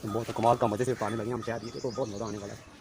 बहुत कमाल का मजे से पानी लगे हम शायद ये तो बहुत मज़ा आने वाला है।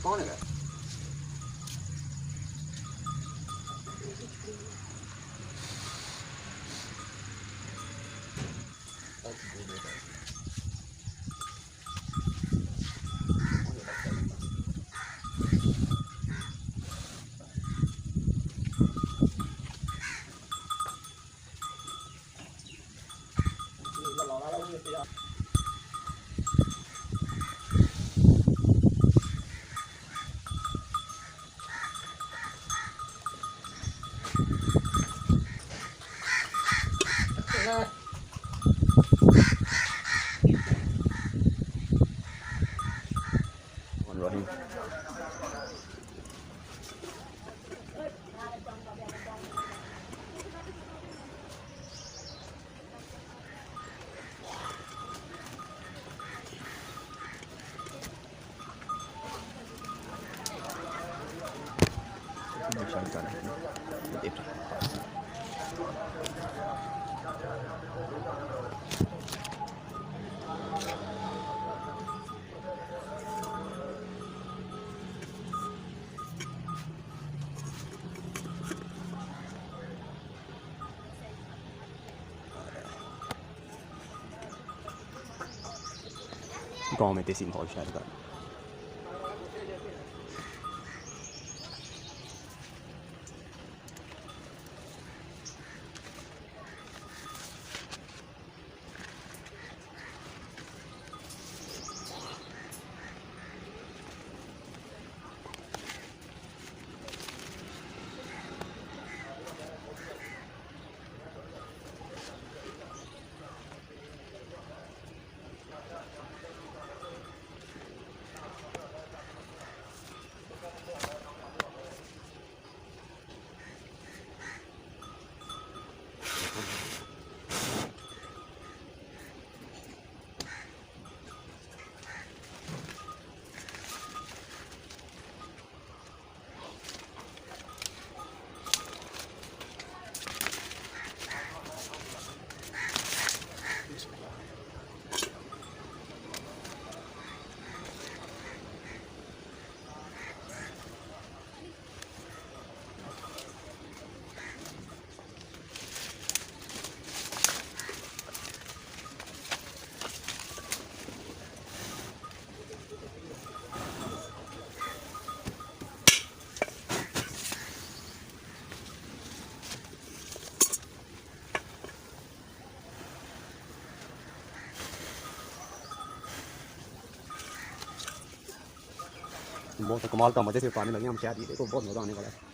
कौन है? Rahim. गाँव में देसी माहौल शायद का बहुत कमाल का मजे से पानी लगे हम शायद ये तो बहुत मज़ा आने वाला है।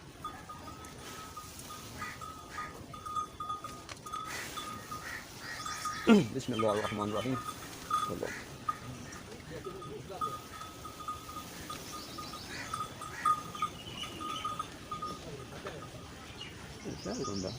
बिस्मिल्लाहिर्रहमानिर्रहीम। क्या है बंदा?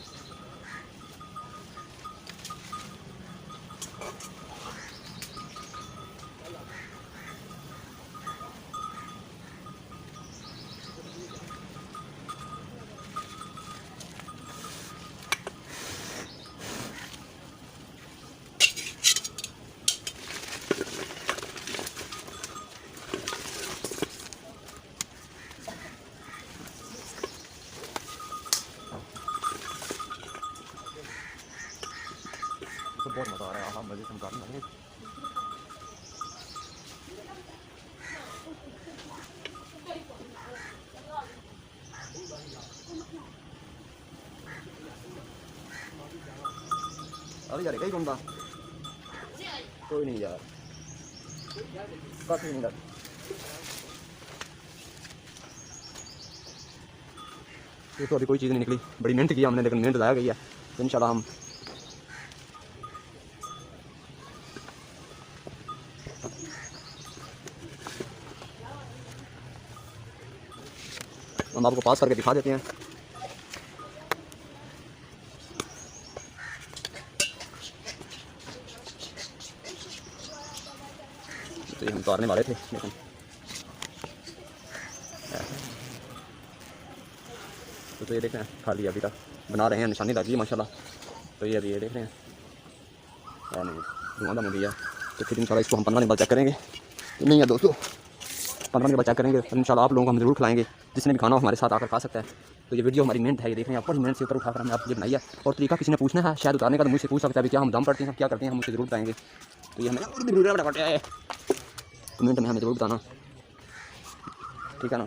तो बहुत मज़ा आ रहा है, आप मज़े से हम काफ़ी लगे। अरे यार कहीं बंदा कोई नहीं यार, काफ़ी नहीं लग। ये तो अभी कोई चीज़ नहीं निकली, बड़ी मेहनत की हमने लेकिन मेहनत ज़ाया गई है। तो इंशाल्लाह हम आपको पास करके दिखा देते हैं। तो ये हम उतारने वाले थे लेकिन तो ये देख रहे हैं खाली अभी तक बना रहे हैं, निशानी लगी है माशाल्लाह। तो ये अभी ये देख रहे हैं नहीं धुआं में दिया। तो फिर इंशाल्लाह इसको हम 15 दिन बाद चेक करेंगे। नहीं है दोस्तों, 15 दिन बाद चेक करेंगे। इंशाल्लाह आप लोगों को हम ज़रूर खिलाएंगे, जिसने भी खाना हो हमारे साथ आकर खा सकता है। तो ये वीडियो हमारी मेहनत है, ये देख रहे हैं आप, बड़ी मेहनत से ऊपर उठाकर हमने आपके लिए बनाई है। और तरीका किसी ने पूछना है शायद उतारने का तो मुझसे पूछ सकता है क्या हम दम पड़ते हैं, क्या करते हैं, हम मुझसे ज़रूर बताएंगे। तो ये हमें कमेंट में हमें ज़रूर बताना, ठीक है ना।